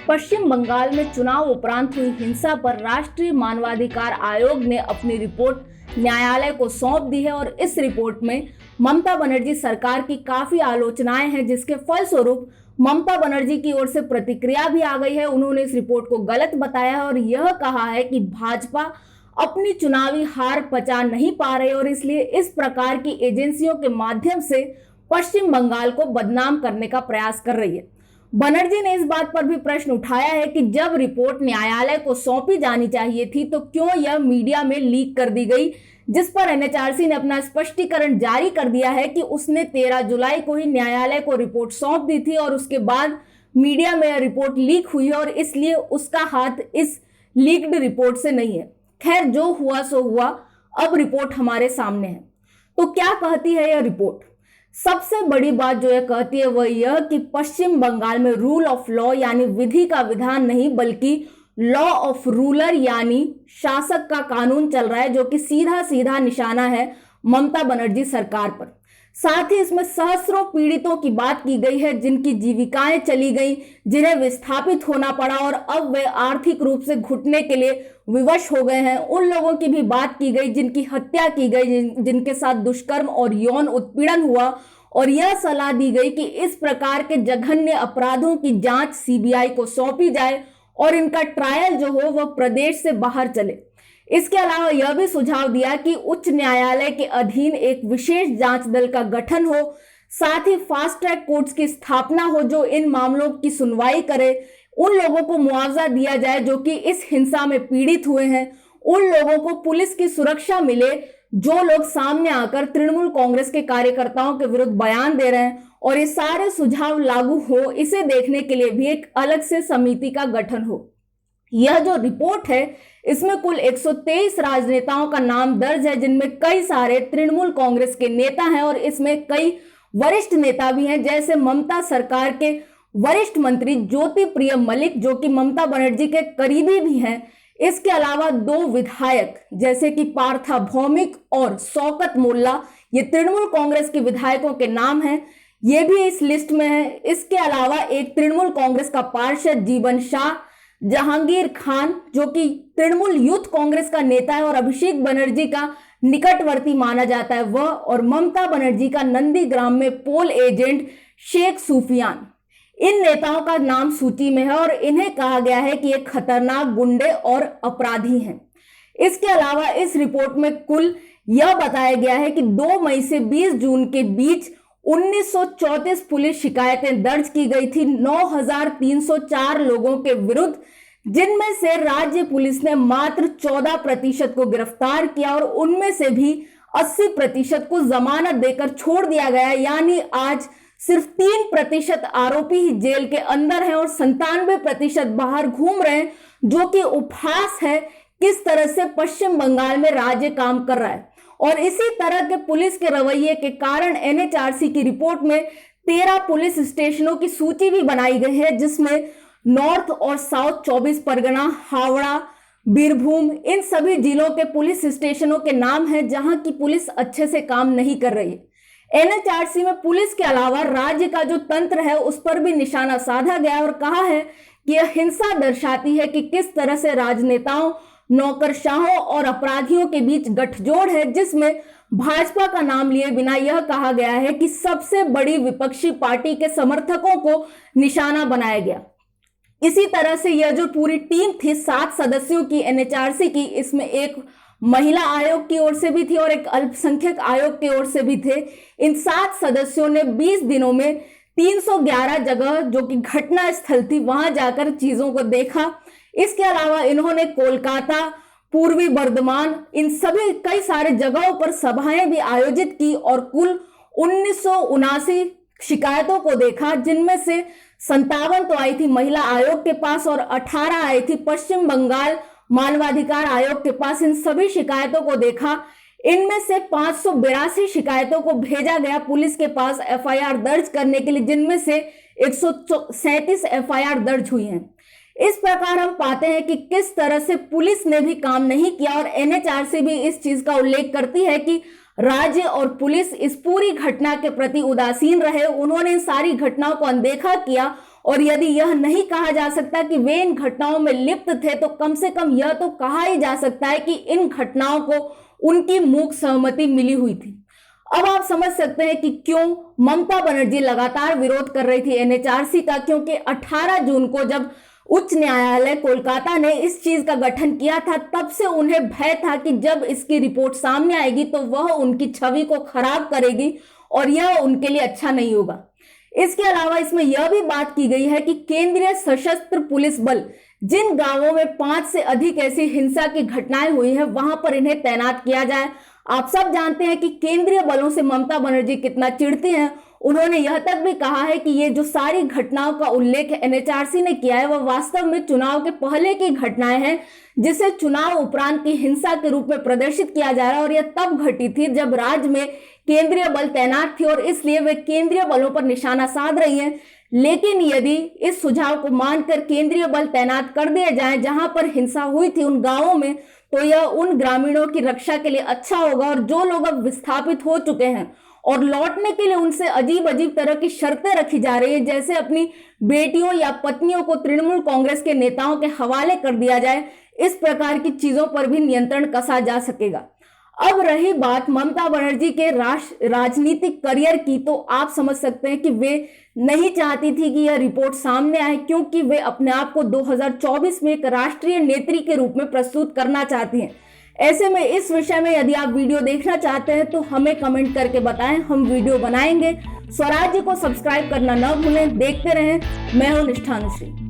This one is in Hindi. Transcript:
पश्चिम बंगाल में चुनाव उपरांत हुई हिंसा पर राष्ट्रीय मानवाधिकार आयोग ने अपनी रिपोर्ट न्यायालय को सौंप दी है और इस रिपोर्ट में ममता बनर्जी सरकार की काफी आलोचनाएं हैं, जिसके फलस्वरूप ममता बनर्जी की ओर से प्रतिक्रिया भी आ गई है। उन्होंने इस रिपोर्ट को गलत बताया है और यह कहा है कि भाजपा अपनी चुनावी हार पचा नहीं पा रही और इसलिए इस प्रकार की एजेंसियों के माध्यम से पश्चिम बंगाल को बदनाम करने का प्रयास कर रही है। बनर्जी ने इस बात पर भी प्रश्न उठाया है कि जब रिपोर्ट न्यायालय को सौंपी जानी चाहिए थी तो क्यों यह मीडिया में लीक कर दी गई, जिस पर एनएचआरसी ने अपना स्पष्टीकरण जारी कर दिया है कि उसने 13 जुलाई को ही न्यायालय को रिपोर्ट सौंप दी थी और उसके बाद मीडिया में यह रिपोर्ट लीक हुई है और इसलिए उसका हाथ इस लीक्ड रिपोर्ट से नहीं है। खैर, जो हुआ सो हुआ, अब रिपोर्ट हमारे सामने है। तो क्या कहती है यह रिपोर्ट? सबसे बड़ी बात जो यह कहती है वह यह कि पश्चिम बंगाल में रूल ऑफ लॉ यानी विधि का विधान नहीं बल्कि लॉ ऑफ रूलर यानी शासक का कानून चल रहा है, जो कि सीधा सीधा निशाना है ममता बनर्जी सरकार पर। साथ ही इसमें सहस्रों पीड़ितों की बात की गई है जिनकी जीविकाएं चली गई, जिन्हें विस्थापित होना पड़ा और अब वे आर्थिक रूप से घुटने के लिए विवश हो गए हैं। उन लोगों की भी बात की गई जिनकी हत्या की गई, जिनके साथ दुष्कर्म और यौन उत्पीड़न हुआ और यह सलाह दी गई कि इस प्रकार के जघन्य अपराधों की जांच सीबीआई को सौंपी जाए और इनका ट्रायल जो हो वह प्रदेश से बाहर चले। इसके अलावा यह भी सुझाव दिया कि उच्च न्यायालय के अधीन एक विशेष जांच दल का गठन हो, साथ ही फास्ट ट्रैक कोर्ट्स की स्थापना हो जो इन मामलों की सुनवाई करे, उन लोगों को मुआवजा दिया जाए जो कि इस हिंसा में पीड़ित हुए हैं, उन लोगों को पुलिस की सुरक्षा मिले जो लोग सामने आकर तृणमूल कांग्रेस के कार्यकर्ताओं के विरुद्ध बयान दे रहे हैं और ये सारे सुझाव लागू हो, इसे देखने के लिए भी एक अलग से समिति का गठन हो। यह जो रिपोर्ट है इसमें कुल 123 राजनेताओं का नाम दर्ज है, जिनमें कई सारे तृणमूल कांग्रेस के नेता हैं और इसमें कई वरिष्ठ नेता भी हैं, जैसे ममता सरकार के वरिष्ठ मंत्री ज्योति प्रिय मलिक जो कि ममता बनर्जी के करीबी भी हैं। इसके अलावा 2 विधायक जैसे कि पार्था भौमिक और शौकत मोल्ला, ये तृणमूल कांग्रेस के विधायकों के नाम हैं, ये भी इस लिस्ट में है। इसके अलावा एक तृणमूल कांग्रेस का पार्षद जीवन शाह, जहांगीर खान जो कि तृणमूल यूथ कांग्रेस का नेता है और अभिषेक बनर्जी का निकटवर्ती माना जाता है वह, और ममता बनर्जी का नंदीग्राम में पोल एजेंट शेख सूफियान, इन नेताओं का नाम सूची में है और इन्हें कहा गया है कि ये खतरनाक गुंडे और अपराधी हैं। इसके अलावा इस रिपोर्ट में कुल यह बताया गया है कि 2 मई से 20 जून के बीच 1934 पुलिस शिकायतें दर्ज की गई थी 9304 लोगों के विरुद्ध, जिनमें से राज्य पुलिस ने मात्र 14% को गिरफ्तार किया और उनमें से भी 80% को जमानत देकर छोड़ दिया गया। यानी आज सिर्फ 3% आरोपी ही जेल के अंदर हैं और 97% बाहर घूम रहे हैं, जो कि उपहास है किस तरह से पश्चिम बंगाल में राज्य काम कर रहा है। और इसी तरह के पुलिस के रवैये के कारण एनएचआरसी की रिपोर्ट में 13 पुलिस स्टेशनों की सूची भी बनाई गई है, जिसमें नॉर्थ और साउथ 24 परगना, हावड़ा, बीरभूम, इन सभी जिलों के पुलिस स्टेशनों के नाम हैं जहां की पुलिस अच्छे से काम नहीं कर रही है। एनएचआरसी में पुलिस के अलावा राज्य का जो तंत्र है उस पर भी निशाना साधा गया और कहा है कि यह हिंसा दर्शाती है कि किस तरह से राजनेताओं, नौकरशाहों और अपराधियों के बीच गठजोड़ है, जिसमें भाजपा का नाम लिए बिना यह कहा गया है कि सबसे बड़ी विपक्षी पार्टी के समर्थकों को निशाना बनाया गया। इसी तरह से यह जो पूरी टीम थी 7 सदस्यों की एनएचआरसी की, इसमें एक महिला आयोग की ओर से भी थी और एक अल्पसंख्यक आयोग की ओर से भी थे। इन 7 सदस्यों ने 20 दिनों में 311 जगह जो कि घटना स्थल थी वहां जाकर चीजों को देखा। इसके अलावा इन्होंने कोलकाता, पूर्वी बर्धमान, इन सभी कई सारे जगहों पर सभाएं भी आयोजित की और कुल 1979 शिकायतों को देखा, जिनमें से 57 तो आई थी महिला आयोग के पास और 18 आई थी पश्चिम बंगाल मानवाधिकार आयोग के पास। इन सभी शिकायतों को देखा, इनमें से 582 शिकायतों को भेजा गया पुलिस के पास एफआईआर दर्ज करने के लिए, जिनमें से 137 एफआईआर दर्ज हुई हैं। इस प्रकार हम पाते हैं कि किस तरह से पुलिस ने भी काम नहीं किया और एनएचआरसी भी इस चीज का उल्लेख करती है कि राज्य और पुलिस इस पूरी घटना के प्रति उदासीन रहे। उन्होंने इन सारी घटनाओं को अनदेखा किया और यदि यह नहीं कहा जा सकता कि वे इन घटनाओं में लिप्त थे, तो कम से कम यह तो कहा ही जा सकता है कि इन घटनाओं को उनकी मूक सहमति मिली हुई थी। अब आप समझ सकते हैं कि क्यों ममता बनर्जी लगातार विरोध कर रही थी एनएचआरसी का, क्योंकि 18 जून को जब उच्च न्यायालय कोलकाता ने इस चीज का गठन किया था, तब से उन्हें भय था कि जब इसकी रिपोर्ट सामने आएगी तो वह उनकी छवि को खराब करेगी और यह उनके लिए अच्छा नहीं होगा। इसके अलावा इसमें यह भी बात की गई है कि केंद्रीय सशस्त्र पुलिस बल जिन गांवों में 5 से अधिक ऐसी हिंसा की घटनाएं हुई हैं, वहां पर इन्हें तैनात किया जाए। आप सब जानते हैं कि केंद्रीय बलों से ममता बनर्जी कितना चिढ़ती हैं। उन्होंने यह तक भी कहा है कि ये जो सारी घटनाओं का उल्लेख एनएचआरसी ने किया है, वह वास्तव में चुनाव के पहले की घटनाएं हैं, जिसे चुनाव उपरांत की हिंसा के रूप में प्रदर्शित किया जा रहा है। और यह तब घटी थी जब राज्य में केंद्रीय बल तैनात थी और इसलिए वे केंद्रीय बलों पर निशाना साध रही हैं। लेकिन यदि इस सुझाव को मानकर केंद्रीय बल तैनात कर दिए जाएं जहां पर हिंसा हुई थी उन गांवों में, तो यह उन ग्रामीणों की रक्षा के लिए अच्छा होगा। और जो लोग अब विस्थापित हो चुके हैं और लौटने के लिए उनसे अजीब अजीब तरह की शर्तें रखी जा रही है, जैसे अपनी बेटियों या पत्नियों को तृणमूल कांग्रेस के नेताओं के हवाले कर दिया जाए, इस प्रकार की चीजों पर भी नियंत्रण कसा जा सकेगा। अब रही बात ममता बनर्जी के राजनीतिक करियर की, तो आप समझ सकते हैं कि वे नहीं चाहती थी कि यह रिपोर्ट सामने आए, क्योंकि वे अपने आप को 2024 में एक राष्ट्रीय नेत्री के रूप में प्रस्तुत करना चाहती हैं। ऐसे में इस विषय में यदि आप वीडियो देखना चाहते हैं तो हमें कमेंट करके बताएं, हम वीडियो बनाएंगे। स्वराज्य को सब्सक्राइब करना न भूलें। देखते रहें। मैं हूं निष्ठा अनुश्री।